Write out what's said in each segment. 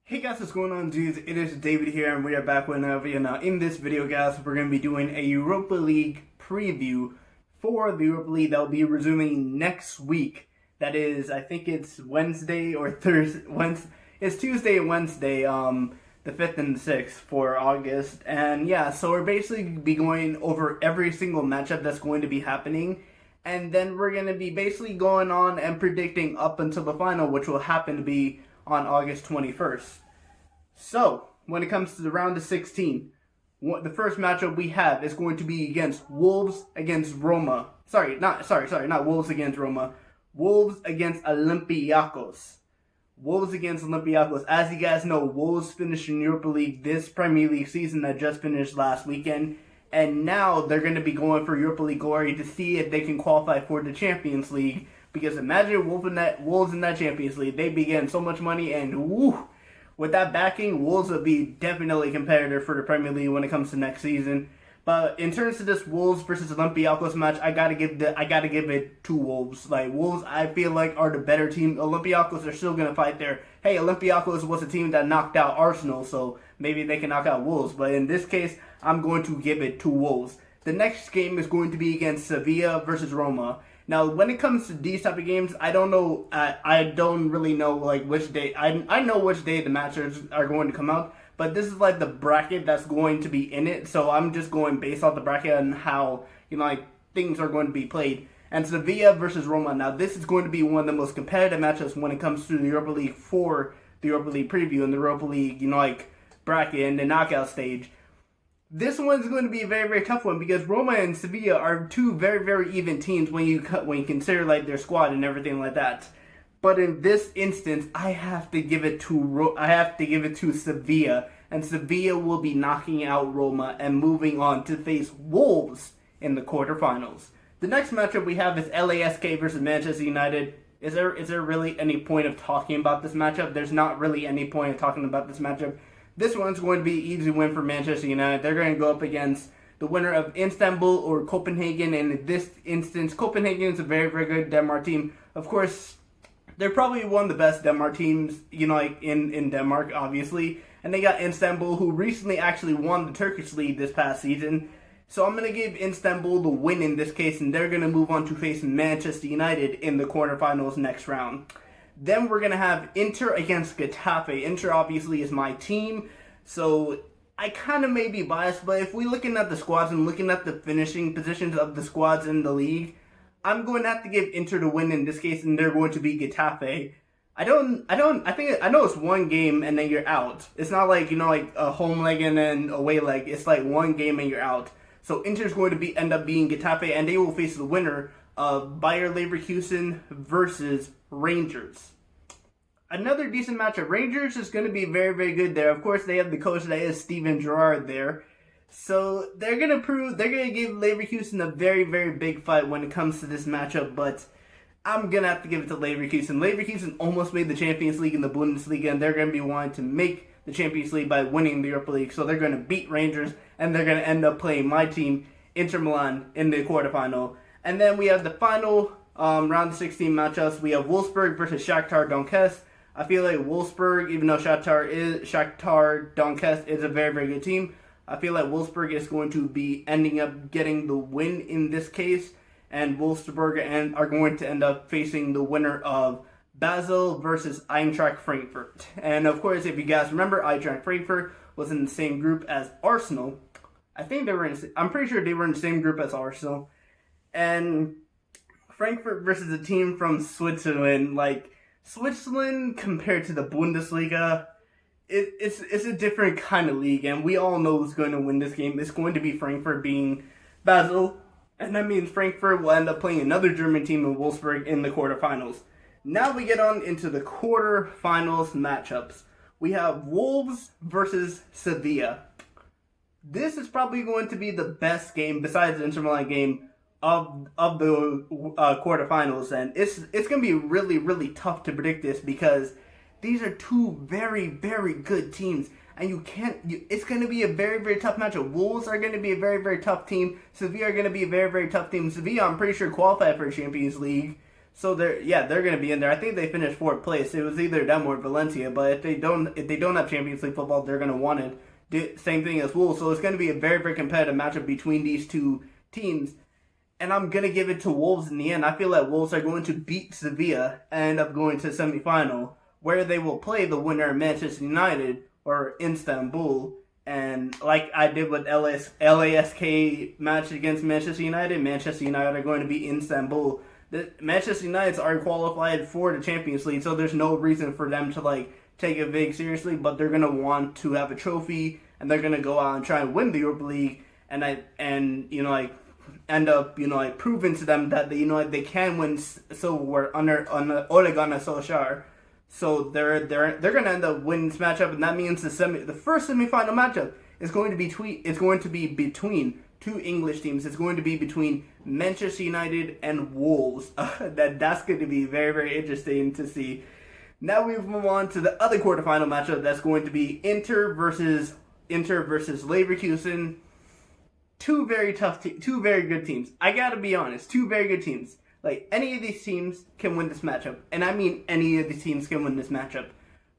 Hey guys, what's going on, dudes? It is David here, and we are back with another video. Now, in this video, guys, we're going to be doing a Europa League preview for the Europa League that will be resuming next week. That is, I think it's Wednesday or Thursday. It's Tuesday and Wednesday, the 5th and the 6th for August. And yeah, so we're basically be going over every single matchup that's going to be happening. And then we're going to be basically going on and predicting up until the final, which will happen to be on August 21st. So, when it comes to the round of 16, the first matchup we have is going to be against Wolves against Roma. Not Wolves against Roma. Wolves against Olympiakos. Wolves against Olympiakos. As you guys know, Wolves finished in Europa League this Premier League season that just finished last weekend. And now they're going to be going for Europa League glory to see if they can qualify for the Champions League. Because imagine Wolves in that Champions League. They'd be getting so much money, and woo, with that backing, Wolves will be definitely a competitor for the Premier League when it comes to next season. But in terms of this Wolves versus Olympiakos match, I gotta give it to Wolves. Like, Wolves, I feel like, are the better team. Olympiakos are still gonna fight there. Hey, Olympiakos was a team that knocked out Arsenal, so maybe they can knock out Wolves. But in this case, I'm going to give it to Wolves. The next game is going to be against Sevilla versus Roma. Now, when it comes to these type of games, I don't know. I don't really know like which day. I know which day the matches are going to come out, but this is like the bracket that's going to be in it. So I'm just going based off the bracket and how things are going to be played. And Sevilla versus Roma. Now, this is going to be one of the most competitive matchups when it comes to the Europa League for the Europa League preview and the Europa League bracket and the knockout stage. This one's going to be a very, very tough one because Roma and Sevilla are two very, very even teams when you consider their squad and everything like that. But in this instance, I have to give it to Sevilla, and Sevilla will be knocking out Roma and moving on to face Wolves in the quarterfinals. The next matchup we have is LASK versus Manchester United. Is there really any point of talking about this matchup? There's not really any point of talking about this matchup. This one's going to be an easy win for Manchester United. They're going to go up against the winner of Istanbul or Copenhagen. And in this instance, Copenhagen is a very, very good Denmark team. Of course, they're probably one of the best Denmark teams, in Denmark, obviously. And they got Istanbul, who recently actually won the Turkish League this past season. So I'm going to give Istanbul the win in this case, and they're going to move on to face Manchester United in the quarterfinals next round. Then we're going to have Inter against Getafe. Inter obviously is my team, so I kind of may be biased, but if we're looking at the squads and looking at the finishing positions of the squads in the league, I'm going to have to give Inter the win in this case, and they're going to be Getafe. I know it's one game and then you're out. It's not like, a home leg and then away leg. It's like one game and you're out. So Inter's going to end up being Getafe, and they will face the winner of Bayer Leverkusen versus Rangers. Another decent matchup. Rangers is going to be very, very good there. Of course, they have the coach that is Steven Gerrard there. So they're going to give Leverkusen a very, very big fight when it comes to this matchup, but I'm going to have to give it to Leverkusen. Leverkusen almost made the Champions League in the Bundesliga, and they're going to be wanting to make the Champions League by winning the Europa League. So they're going to beat Rangers, and they're going to end up playing my team, Inter Milan, in the quarterfinal. And then we have the final round of 16 matchups. We have Wolfsburg versus Shakhtar Donetsk. I feel like Wolfsburg, even though Shakhtar Donetsk is a very, very good team, I feel like Wolfsburg is going to be ending up getting the win in this case. And Wolfsburg are going to end up facing the winner of Basel versus Eintracht Frankfurt. And of course, if you guys remember, Eintracht Frankfurt was in the same group as Arsenal. I'm pretty sure they were in the same group as Arsenal. And Frankfurt versus a team from Switzerland, Switzerland compared to the Bundesliga, it's a different kind of league, and we all know who's going to win this game. It's going to be Frankfurt being Basel, and that means Frankfurt will end up playing another German team in Wolfsburg in the quarterfinals. Now we get on into the quarterfinals matchups. We have Wolves versus Sevilla. This is probably going to be the best game, besides the Inter Milan game, of the quarterfinals, and it's going to be really, really tough to predict this because these are two very, very good teams, and it's going to be a very, very tough matchup. Wolves are going to be a very, very tough team. Sevilla are going to be a very, very tough team. Sevilla, I'm pretty sure, qualified for the Champions League, So they're going to be in there. I think they finished 4th place. It was either them or Valencia. But if they don't have Champions League football, they're going to want it. Same thing as Wolves. So it's going to be a very, very competitive matchup between these two teams. And I'm going to give it to Wolves in the end. I feel like Wolves are going to beat Sevilla and end up going to the semifinal, where they will play the winner of Manchester United or Istanbul. And like I did with LASK match against Manchester United are going to be in Istanbul. The Manchester United are qualified for the Champions League, so there's no reason for them to take it big seriously. But they're gonna want to have a trophy, and they're gonna go out and try and win the Europa League, and end up proving to them that they can win silverware under Ole Gunnar Solskjaer. So they're gonna end up winning this matchup, and that means the first semifinal matchup is going to be between two English teams. It's going to be between Manchester United and Wolves. That's going to be very, very interesting to see. Now we move on to the other quarterfinal matchup. That's going to be Inter versus Leverkusen. Two very good teams. I gotta be honest, two very good teams. Any of these teams can win this matchup. And I mean any of these teams can win this matchup.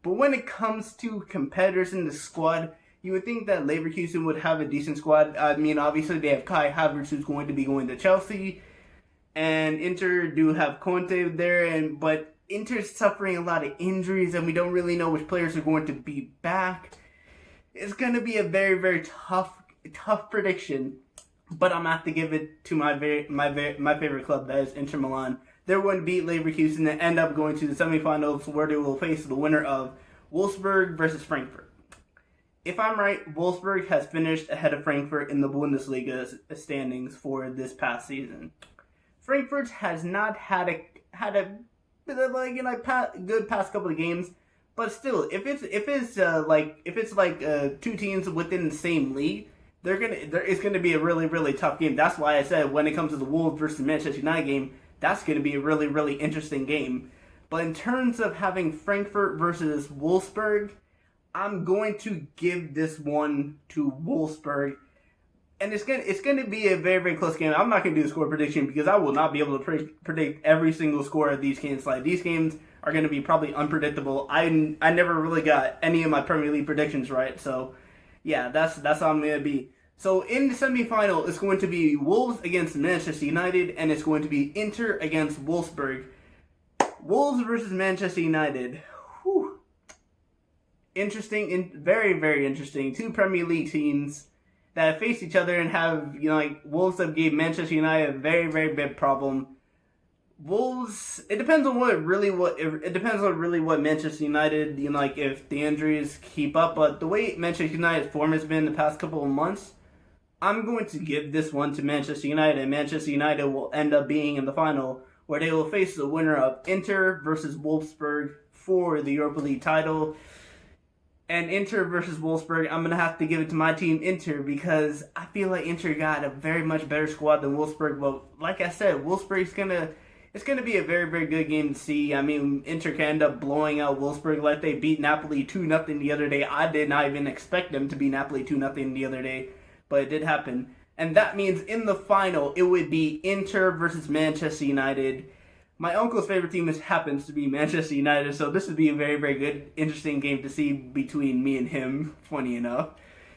But when it comes to competitors in the squad, you would think that Leverkusen would have a decent squad. I mean, obviously they have Kai Havertz, who's going to be going to Chelsea. And Inter do have Conte there. But Inter's suffering a lot of injuries, and we don't really know which players are going to be back. It's going to be a very, very tough prediction. But I'm going to have to give it to my favorite club, that is Inter Milan. They're going to beat Leverkusen and end up going to the semifinals, where they will face the winner of Wolfsburg versus Frankfurt. If I'm right, Wolfsburg has finished ahead of Frankfurt in the Bundesliga standings for this past season. Frankfurt has not had a good past couple of games, but still, if it's two teams within the same league, it's gonna be a really, really tough game. That's why I said when it comes to the Wolves versus Manchester United game, that's gonna be a really, really interesting game. But in terms of having Frankfurt versus Wolfsburg, I'm going to give this one to Wolfsburg, and it's gonna be a very, very close game. I'm not gonna do a score prediction because I will not be able to predict every single score of these games. These games are gonna be probably unpredictable. I never really got any of my Premier League predictions right, so yeah, that's how I'm gonna be. So in the semifinal, it's going to be Wolves against Manchester United, and it's going to be Inter against Wolfsburg. Wolves versus Manchester United. Whew. Interesting, very, very interesting. Two Premier League teams that have faced each other and have, Wolves have gave Manchester United a very, very big problem. Wolves, it depends on what Manchester United, if the injuries keep up, but the way Manchester United's form has been the past couple of months, I'm going to give this one to Manchester United, and Manchester United will end up being in the final, where they will face the winner of Inter versus Wolfsburg for the Europa League title. And Inter versus Wolfsburg, I'm going to have to give it to my team, Inter, because I feel like Inter got a very much better squad than Wolfsburg. But like I said, Wolfsburg's it's going to be a very, very good game to see. I mean, Inter can end up blowing out Wolfsburg like they beat Napoli 2-0 the other day. I did not even expect them to beat Napoli 2-0 the other day, but it did happen. And that means in the final, it would be Inter versus Manchester United. My uncle's favorite team happens to be Manchester United, so this would be a very, very good, interesting game to see between me and him, funny enough.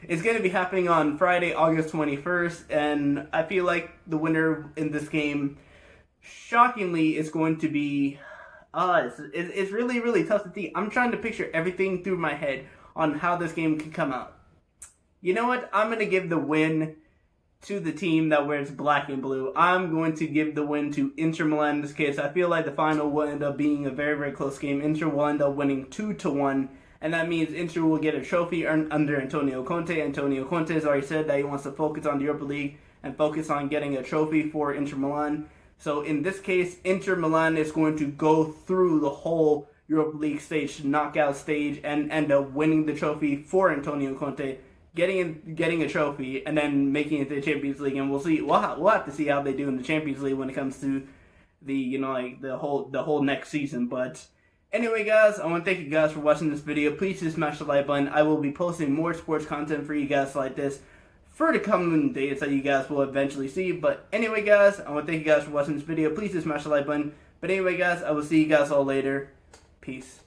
It's going to be happening on Friday, August 21st, and I feel like the winner in this game, shockingly, is going to be us. It's really, really tough to see. I'm trying to picture everything through my head on how this game can come out. You know what? I'm going to give the win to the team that wears black and blue. I'm going to give the win to Inter Milan in this case. I feel like the final will end up being a very, very close game. Inter will end up winning 2-1, and that means Inter will get a trophy earned under Antonio Conte. Antonio Conte has already said that he wants to focus on the Europa League and focus on getting a trophy for Inter Milan. So in this case, Inter Milan is going to go through the whole Europa League stage, knockout stage, and end up winning the trophy for Antonio Conte, getting a trophy, and then making it to the Champions League. And we'll see. We'll have to see how they do in the Champions League when it comes to the the whole next season. But anyway, guys, I want to thank you guys for watching this video. Please just smash the like button. I will be posting more sports content for you guys like this for the coming days that you guys will eventually see. But anyway, guys, I want to thank you guys for watching this video. Please just smash the like button. But anyway, guys, I will see you guys all later. Peace.